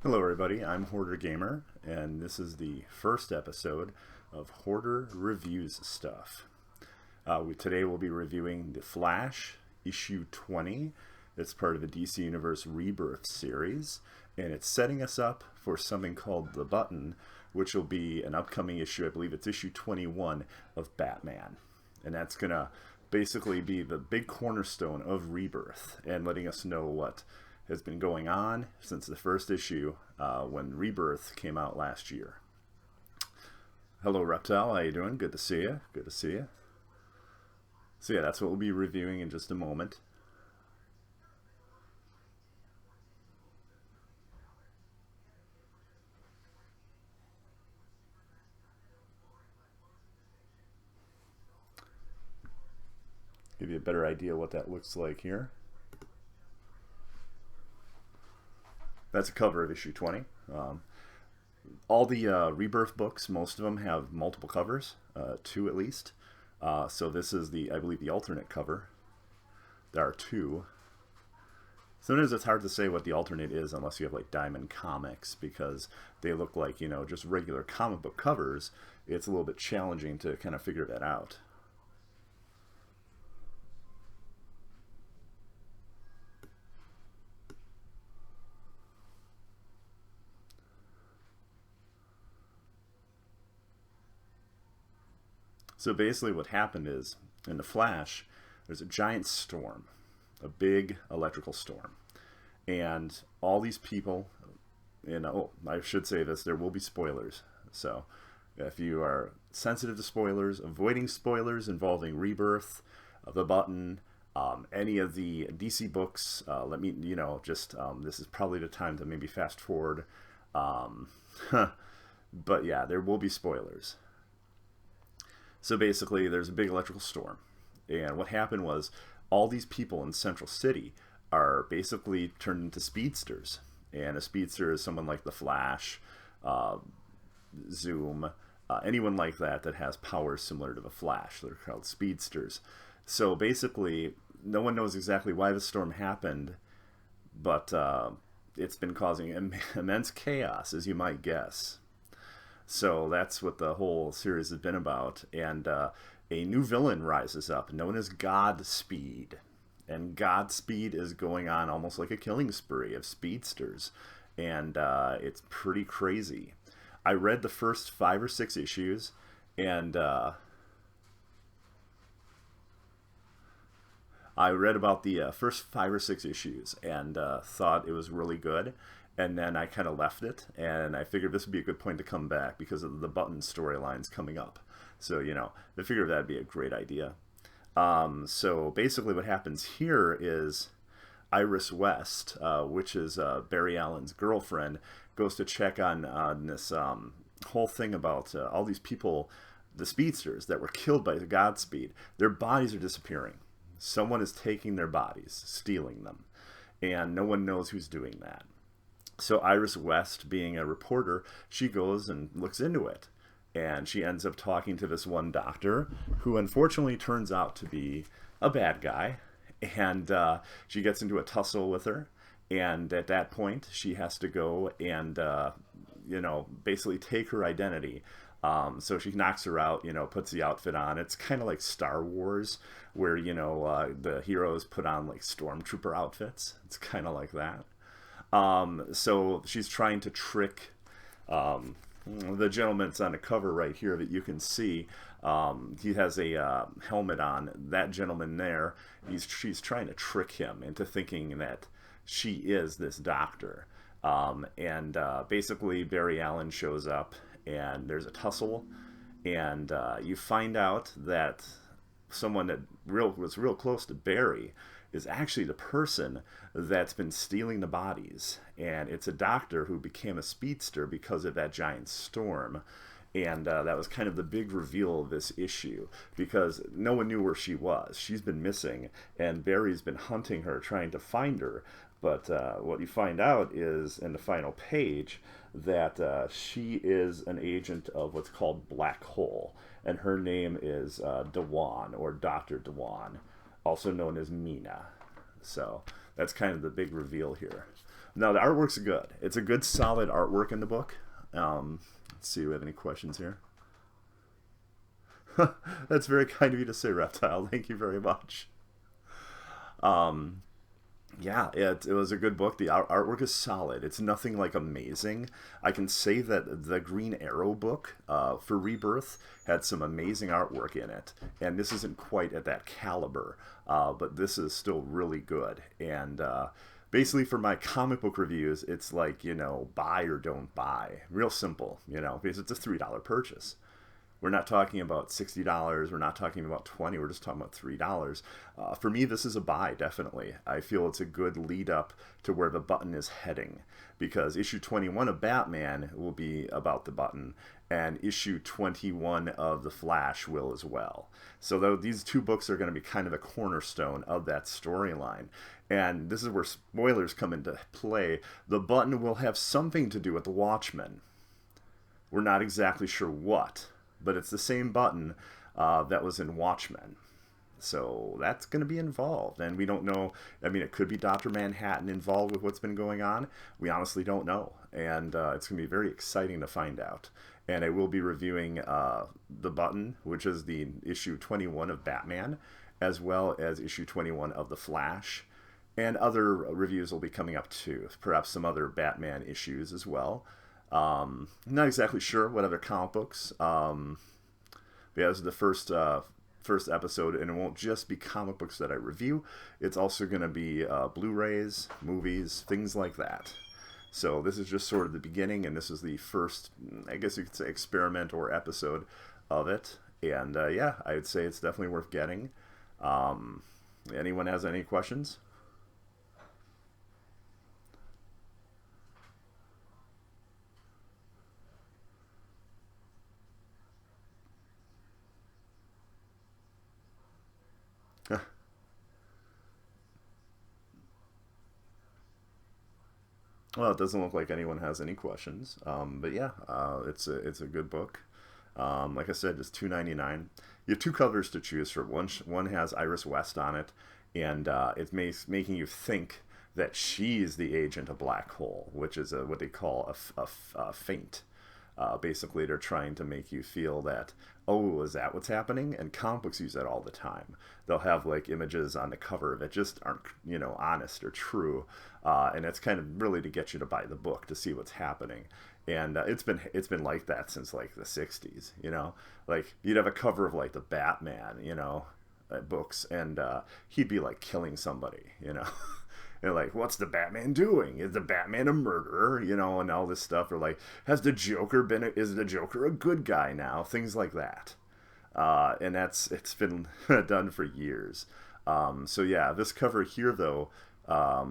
Hello everybody, I'm Hoarder Gamer, and this is the first episode of Hoarder Reviews Stuff. Today we'll be reviewing The Flash, issue 20. It's part of the DC Universe Rebirth series, and it's setting us up for something called The Button, which will be an upcoming issue. I believe it's issue 21 of Batman. And that's going to basically be the big cornerstone of Rebirth, and letting us know what has been going on since the first issue when Rebirth came out last year. Hello Reptile, how you doing? Good to see you. Good to see you. So yeah, that's what we'll be reviewing in just a moment. Give you a better idea what that looks like here. That's a cover of issue 20. All the Rebirth books, most of them have multiple covers, two at least. So this is I believe the alternate cover. There are two. Sometimes it's hard to say what the alternate is unless you have like Diamond Comics, because they look like, just regular comic book covers. It's a little bit challenging to kind of figure that out. So basically what happened is, in The Flash, there's a giant storm, a big electrical storm. And all these people, I should say this, there will be spoilers. So if you are sensitive to spoilers, avoiding spoilers involving Rebirth, The Button, any of the DC books, let me, this is probably the time to maybe fast forward. But yeah, there will be spoilers. So basically, there's a big electrical storm. And what happened was, all these people in Central City are basically turned into speedsters. And a speedster is someone like the Flash, Zoom, anyone like that has powers similar to the Flash. They're called speedsters. So basically, no one knows exactly why the storm happened, but it's been causing immense chaos, as you might guess. So that's what the whole series has been about. And a new villain rises up, known as Godspeed. And Godspeed is going on almost like a killing spree of speedsters. And it's pretty crazy. I read the first 5 or 6 issues, and I read about the first 5 or 6 issues and thought it was really good. And then I kind of left it, and I figured this would be a good point to come back because of the Button storylines coming up. So, I figured that'd be a great idea. So basically what happens here is Iris West, which is Barry Allen's girlfriend, goes to check on this whole thing about all these people, the speedsters that were killed by Godspeed. Their bodies are disappearing. Someone is taking their bodies, stealing them, and no one knows who's doing that. So Iris West, being a reporter, she goes and looks into it. And she ends up talking to this one doctor, who unfortunately turns out to be a bad guy. And she gets into a tussle with her. And at that point, she has to go and, basically take her identity. So she knocks her out, puts the outfit on. It's kind of like Star Wars, where, the heroes put on like stormtrooper outfits. It's kind of like that. So she's trying to trick the gentleman that's on the cover right here that you can see. He has a helmet on. That gentleman there, she's trying to trick him into thinking that she is this doctor. Basically Barry Allen shows up, and there's a tussle, and you find out that someone that was real close to Barry is actually the person that's been stealing the bodies. And it's a doctor who became a speedster because of that giant storm. And that was kind of the big reveal of this issue, because no one knew where she was. She's been missing, and Barry's been hunting her, trying to find her. But what you find out is, in the final page, that she is an agent of what's called Black Hole. And her name is Dewan, or Dr. Dewan, also known as Mina. So that's kind of the big reveal here. No, the artwork's good. It's a good, solid artwork in the book. Let's see, do we have any questions here? That's very kind of you to say, Reptile. Thank you very much. Um, yeah, it was a good book. The artwork is solid. It's nothing like amazing. I can say that the Green Arrow book for Rebirth had some amazing artwork in it, and this isn't quite at that caliber, but this is still really good. And basically, for my comic book reviews, it's like, buy or don't buy. Real simple, because it's a $3 purchase. We're not talking about $60. We're not talking about 20. We're just talking about $3. For me, this is a buy, definitely. I feel it's a good lead up to where the button is heading, because issue 21 of Batman will be about the button, and issue 21 of The Flash will as well. So though these two books are going to be kind of a cornerstone of that storyline. And this is where spoilers come into play. The button will have something to do with the Watchmen. We're not exactly sure what, but it's the same button that was in Watchmen. So that's going to be involved. And we don't know. I mean, it could be Dr. Manhattan involved with what's been going on. We honestly don't know. And it's going to be very exciting to find out. And I will be reviewing The Button, which is the issue 21 of Batman, as well as issue 21 of The Flash. And other reviews will be coming up too. Perhaps some other Batman issues as well. Not exactly sure what other comic books. Yeah, this is the first episode, and it won't just be comic books that I review. It's also going to be Blu-rays, movies, things like that. So this is just sort of the beginning, and this is the first, I guess you could say, experiment or episode of it. And yeah, I would say it's definitely worth getting. Anyone has any questions? Well, it doesn't look like anyone has any questions. But yeah, it's a good book. Like I said, just $2.99. You have two covers to choose from. One has Iris West on it, and making you think that she's the agent of Black Hole, which is what they call a feint. Basically, they're trying to make you feel that, oh, is that what's happening? And comic books use that all the time. They'll have like images on the cover that just aren't, honest or true, and it's kind of really to get you to buy the book to see what's happening. And it's been like that since like the '60s. Like you'd have a cover of like the Batman, books, and he'd be like killing somebody. And like, what's the Batman doing? Is the Batman a murderer? And all this stuff. Or like, is the Joker a good guy now? Things like that. And it's been done for years. So yeah, this cover here though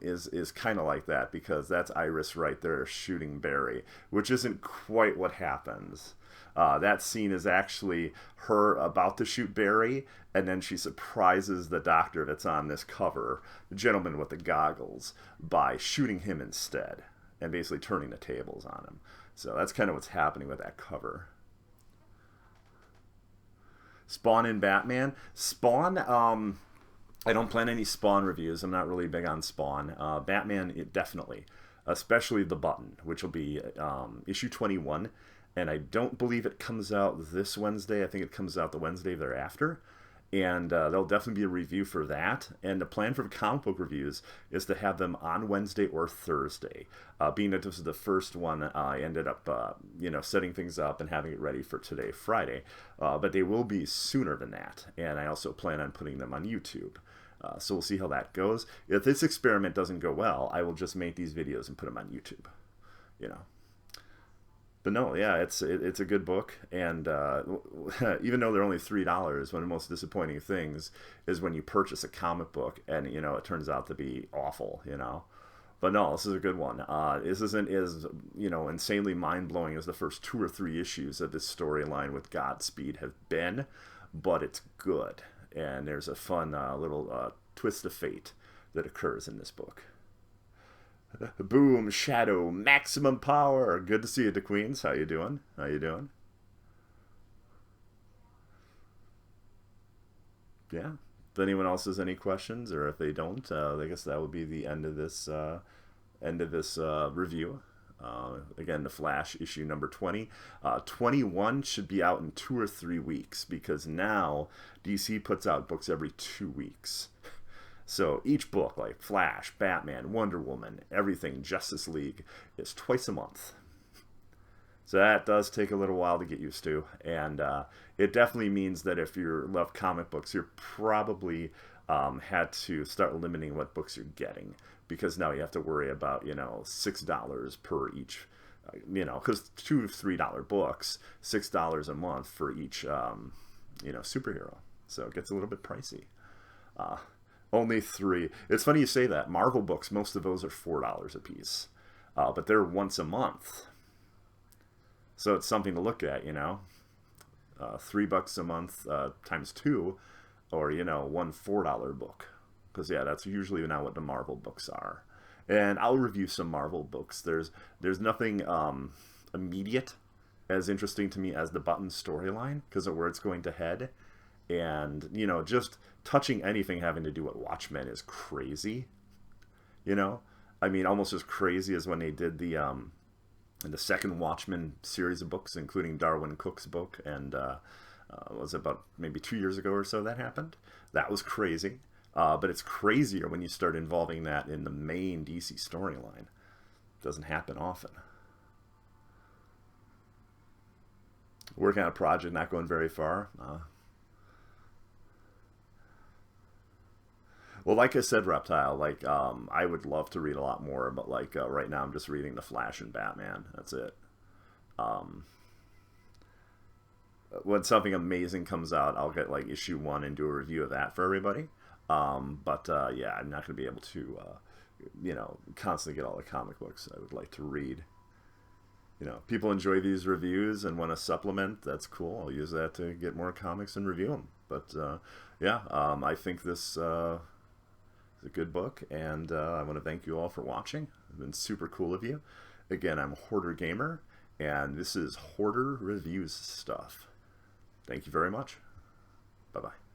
is kind of like that, because that's Iris right there shooting Barry, which isn't quite what happens. That scene is actually her about to shoot Barry, and then she surprises the doctor that's on this cover, the gentleman with the goggles, by shooting him instead, and basically turning the tables on him. So that's kind of what's happening with that cover. Spawn and Batman. Spawn, I don't plan any Spawn reviews. I'm not really big on Spawn. Batman, definitely. Especially The Button, which will be issue 21. And I don't believe it comes out this Wednesday. I think it comes out the Wednesday thereafter. And there'll definitely be a review for that. And the plan for comic book reviews is to have them on Wednesday or Thursday. Being that this is the first one, I ended up, setting things up and having it ready for today, Friday. But they will be sooner than that. And I also plan on putting them on YouTube. So we'll see how that goes. If this experiment doesn't go well, I will just make these videos and put them on YouTube. You know. But no, yeah, it's a good book, and even though they're only $3, one of the most disappointing things is when you purchase a comic book and it turns out to be awful. But no, this is a good one. This isn't as insanely mind blowing as the first 2 or 3 issues of this storyline with Godspeed have been, but it's good, and there's a fun little twist of fate that occurs in this book. Boom, Shadow, maximum power. Good to see you, DeQueens. How you doing? How you doing? Yeah. If anyone else has any questions, or if they don't, I guess that would be the end of this end of this review. Again, The Flash issue number 20. 21 should be out in 2 or 3 weeks because now DC puts out books every 2 weeks. So each book, like Flash, Batman, Wonder Woman, everything, Justice League, is twice a month. So that does take a little while to get used to. And it definitely means that if you love comic books, you're probably had to start limiting what books you're getting. Because now you have to worry about, $6 per each, because $2-3 books, $6 a month for each, superhero. So it gets a little bit pricey. Only 3. It's funny you say that. Marvel books, most of those are $4 a piece. But they're once a month. So it's something to look at, $3 a month times 2, or, one $4 book. Because, yeah, that's usually now what the Marvel books are. And I'll review some Marvel books. There's nothing immediate as interesting to me as the Button storyline, because of where it's going to head. And, just touching anything having to do with Watchmen is crazy. I mean, almost as crazy as when they did the second Watchmen series of books, including Darwin Cook's book. And was it about maybe 2 years ago or so that happened? That was crazy. But it's crazier when you start involving that in the main DC storyline. Doesn't happen often. Working on a project, not going very far. Well, like I said, Reptile, I would love to read a lot more, but right now I'm just reading The Flash and Batman. That's it. When something amazing comes out, I'll get issue 1 and do a review of that for everybody. Yeah, I'm not going to be able to, constantly get all the comic books I would like to read. People enjoy these reviews and want to supplement. That's cool. I'll use that to get more comics and review them. But yeah, I think this is a good book, and I want to thank you all for watching. It's been super cool of you. Again, I'm Hoarder Gamer, and this is Hoarder Reviews Stuff. Thank you very much. Bye-bye.